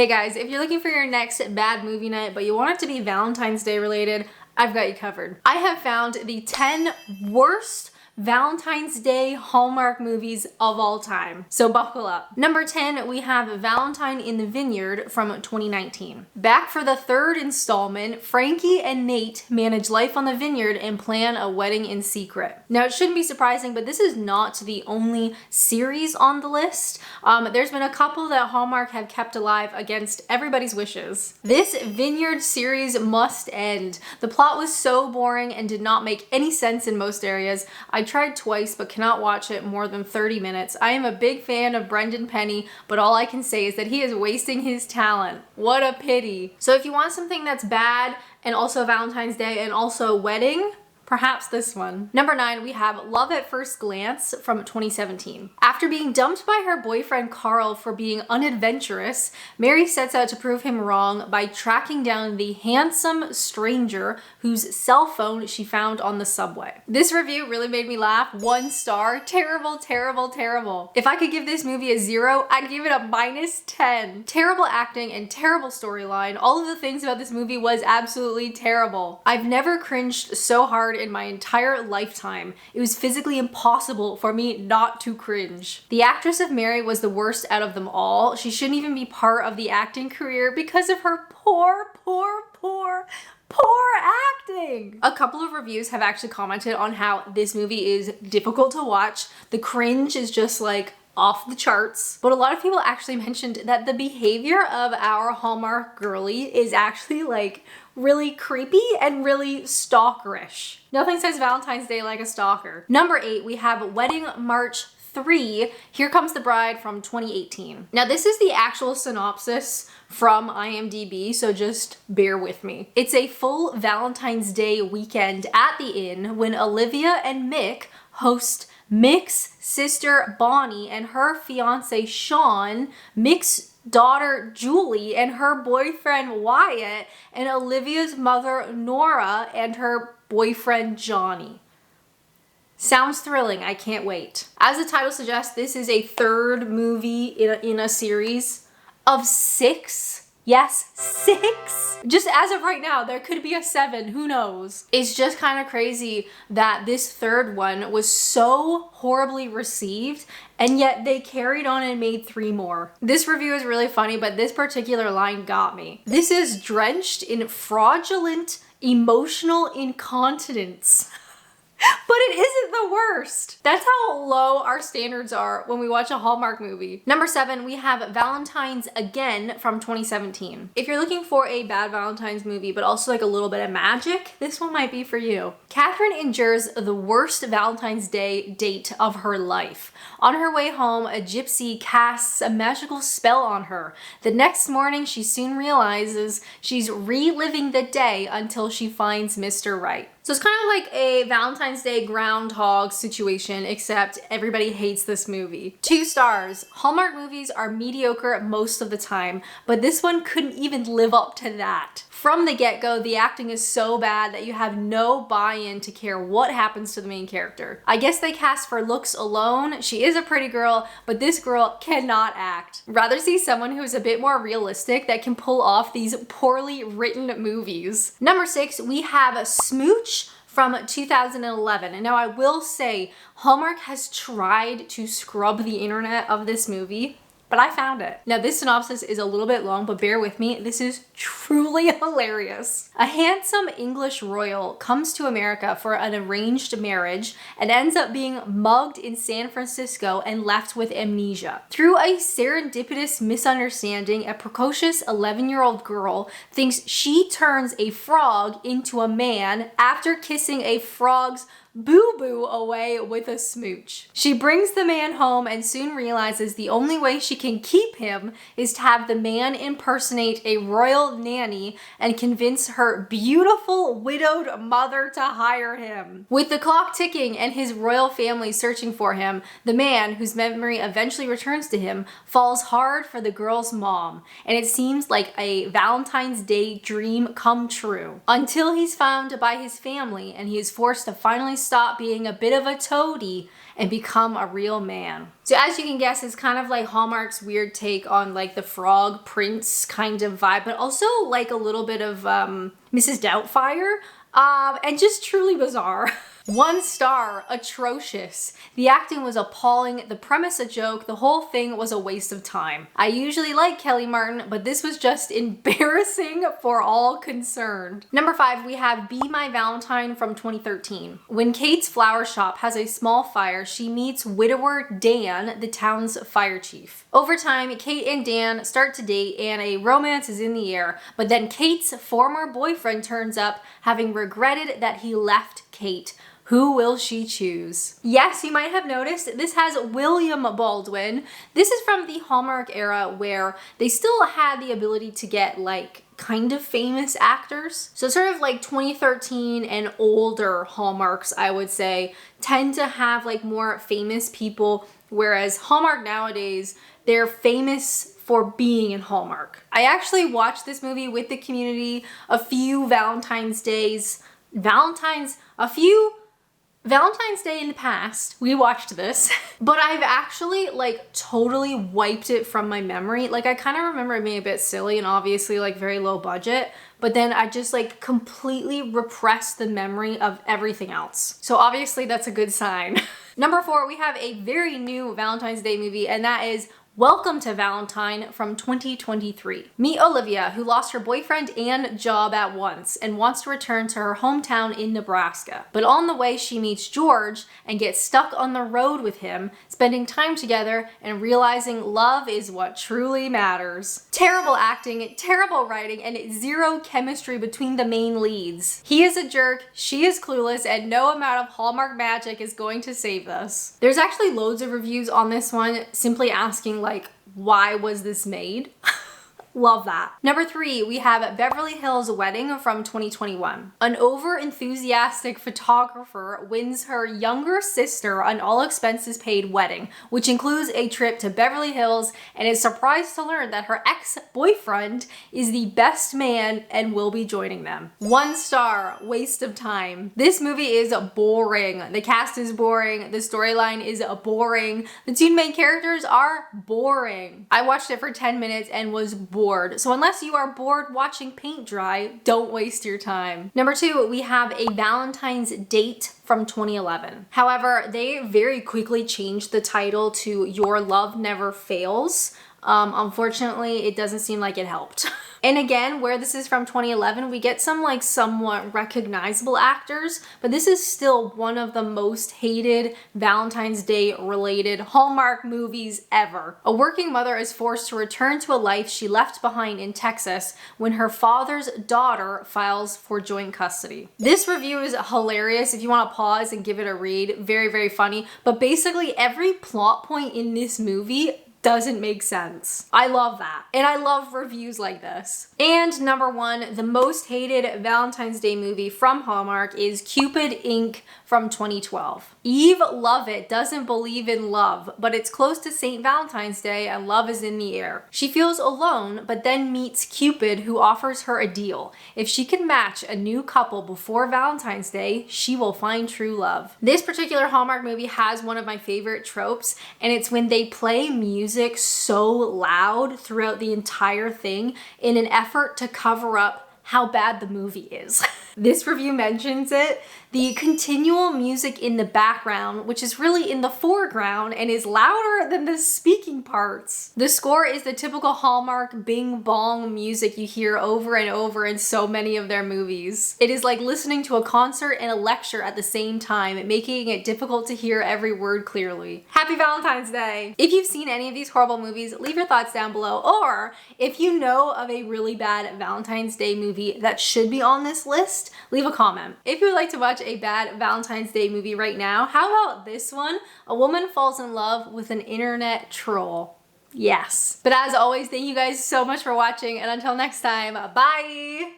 Hey guys, if you're looking for your next bad movie night, but you want it to be Valentine's Day related, I've got you covered. I have found the 10 worst Valentine's Day Hallmark movies of all time. So buckle up. Number 10, we have Valentine in the Vineyard from 2019. Back for the third installment, Frankie and Nate manage life on the vineyard and plan a wedding in secret. Now it shouldn't be surprising, but this is not the only series on the list. There's been a couple that Hallmark have kept alive against everybody's wishes. This Vineyard series must end. The plot was so boring and did not make any sense in most areas. I tried twice but cannot watch it more than 30 minutes. I am a big fan of Brendan Penny, but all I can say is that he is wasting his talent. What a pity. So if you want something that's bad and also Valentine's Day and also wedding, perhaps this one. Number 9, we have Love at First Glance from 2017. After being dumped by her boyfriend Carl for being unadventurous, Mary sets out to prove him wrong by tracking down the handsome stranger whose cell phone she found on the subway. This review really made me laugh. 1 star. Terrible, terrible, terrible. If I could give this movie a 0, I'd give it a -10. Terrible acting and terrible storyline. All of the things about this movie was absolutely terrible. I've never cringed so hard in my entire lifetime. It was physically impossible for me not to cringe. The actress of Mary was the worst out of them all. She shouldn't even be part of the acting career because of her poor acting. A couple of reviews have actually commented on how this movie is difficult to watch. The cringe is just like off the charts. But a lot of people actually mentioned that the behavior of our Hallmark girly is actually like really creepy and really stalkerish. Nothing says Valentine's Day like a stalker. Number 8, we have Wedding March 3, Here Comes the Bride from 2018. Now this is the actual synopsis from IMDb, so just bear with me. It's a full Valentine's Day weekend at the inn when Olivia and Mick host Mick's sister Bonnie and her fiance Sean, Mick's daughter Julie and her boyfriend Wyatt, and Olivia's mother Nora and her boyfriend Johnny. Sounds thrilling, I can't wait. As the title suggests, this is a third movie in a series of 6. Yes, 6? Just as of right now, there could be a 7, who knows? It's just kind of crazy that this third one was so horribly received, and yet they carried on and made 3 more. This review is really funny, but this particular line got me. This is drenched in fraudulent emotional incontinence. But it isn't the worst. That's how low our standards are when we watch a Hallmark movie. Number 7, we have Valentines Again from 2017. If you're looking for a bad Valentine's movie, but also like a little bit of magic, this one might be for you. Catherine endures the worst Valentine's Day date of her life. On her way home, a gypsy casts a magical spell on her. The next morning, she soon realizes she's reliving the day until she finds Mr. Right. So it's kind of like a Valentine's Day groundhog situation, except everybody hates this movie. 2 stars. Hallmark movies are mediocre most of the time, but this one couldn't even live up to that. From the get-go, the acting is so bad that you have no buy-in to care what happens to the main character. I guess they cast for looks alone. She is a pretty girl, but this girl cannot act. Rather see someone who is a bit more realistic that can pull off these poorly written movies. Number 6, we have Smooch from 2011. And now I will say, Hallmark has tried to scrub the internet of this movie, but I found it. Now this synopsis is a little bit long, but bear with me. This is truly hilarious. A handsome English royal comes to America for an arranged marriage and ends up being mugged in San Francisco and left with amnesia. Through a serendipitous misunderstanding, a precocious 11-year-old girl thinks she turns a frog into a man after kissing a frog's boo-boo away with a smooch. She brings the man home and soon realizes the only way she can keep him is to have the man impersonate a royal nanny and convince her beautiful widowed mother to hire him. With the clock ticking and his royal family searching for him, the man, whose memory eventually returns to him, falls hard for the girl's mom, and it seems like a Valentine's Day dream come true. Until he's found by his family and he is forced to finally stop being a bit of a toady and become a real man. So as you can guess, it's kind of like Hallmark's weird take on like the frog prince kind of vibe, but also like a little bit of Mrs. Doubtfire, and just truly bizarre. 1 star, atrocious. The acting was appalling, the premise a joke, the whole thing was a waste of time. I usually like Kelly Martin, but this was just embarrassing for all concerned. Number 5, we have Be My Valentine from 2013. When Kate's flower shop has a small fire, she meets widower Dan, the town's fire chief. Over time, Kate and Dan start to date and a romance is in the air, but then Kate's former boyfriend turns up, having regretted that he left Kate. Who will she choose? Yes, you might have noticed this has William Baldwin. This is from the Hallmark era where they still had the ability to get like kind of famous actors. So sort of like 2013 and older Hallmarks, I would say, tend to have like more famous people, whereas Hallmark nowadays, they're famous for being in Hallmark. I actually watched this movie with the community a few Valentine's Day in the past, we watched this, but I've actually like totally wiped it from my memory. Like I kind of remember it being a bit silly and obviously like very low budget, but then I just like completely repressed the memory of everything else. So obviously that's a good sign. Number 4, we have a very new Valentine's Day movie, and that is Welcome to Valentine from 2023. Meet Olivia, who lost her boyfriend and job at once and wants to return to her hometown in Nebraska. But on the way, she meets George and gets stuck on the road with him, spending time together and realizing love is what truly matters. Terrible acting, terrible writing, and zero chemistry between the main leads. He is a jerk, she is clueless, and no amount of Hallmark magic is going to save us. There's actually loads of reviews on this one simply asking like, why was this made? Love that. Number 3, we have Beverly Hills Wedding from 2021. An over-enthusiastic photographer wins her younger sister an all-expenses-paid wedding, which includes a trip to Beverly Hills, and is surprised to learn that her ex-boyfriend is the best man and will be joining them. 1 star, waste of time. This movie is boring. The cast is boring. The storyline is boring. The 2 main characters are boring. I watched it for 10 minutes and was bored. So unless you are bored watching paint dry, don't waste your time. Number 2, we have A Valentine's Date from 2011. However, they very quickly changed the title to Your Love Never Fails. Unfortunately, it doesn't seem like it helped. And again, where this is from 2011, we get some like somewhat recognizable actors, but this is still one of the most hated Valentine's Day related Hallmark movies ever. A working mother is forced to return to a life she left behind in Texas when her father's daughter files for joint custody. This review is hilarious if you want to pause and give it a read. Very, very funny. But basically every plot point in this movie doesn't make sense. I love that. And I love reviews like this. And number 1, the most hated Valentine's Day movie from Hallmark is Cupid Inc. from 2012. Eve Lovett doesn't believe in love, but it's close to St. Valentine's Day and love is in the air. She feels alone, but then meets Cupid, who offers her a deal. If she can match a new couple before Valentine's Day, she will find true love. This particular Hallmark movie has one of my favorite tropes, and it's when they play music so loud throughout the entire thing in an effort to cover up how bad the movie is. This review mentions it. The continual music in the background, which is really in the foreground and is louder than the speaking parts. The score is the typical Hallmark bing bong music you hear over and over in so many of their movies. It is like listening to a concert and a lecture at the same time, making it difficult to hear every word clearly. Happy Valentine's Day! If you've seen any of these horrible movies, leave your thoughts down below, or if you know of a really bad Valentine's Day movie that should be on this list, leave a comment. If you would like to watch a bad Valentine's Day movie right now, how about this one? A woman falls in love with an internet troll. Yes. But as always, thank you guys so much for watching, and until next time, bye!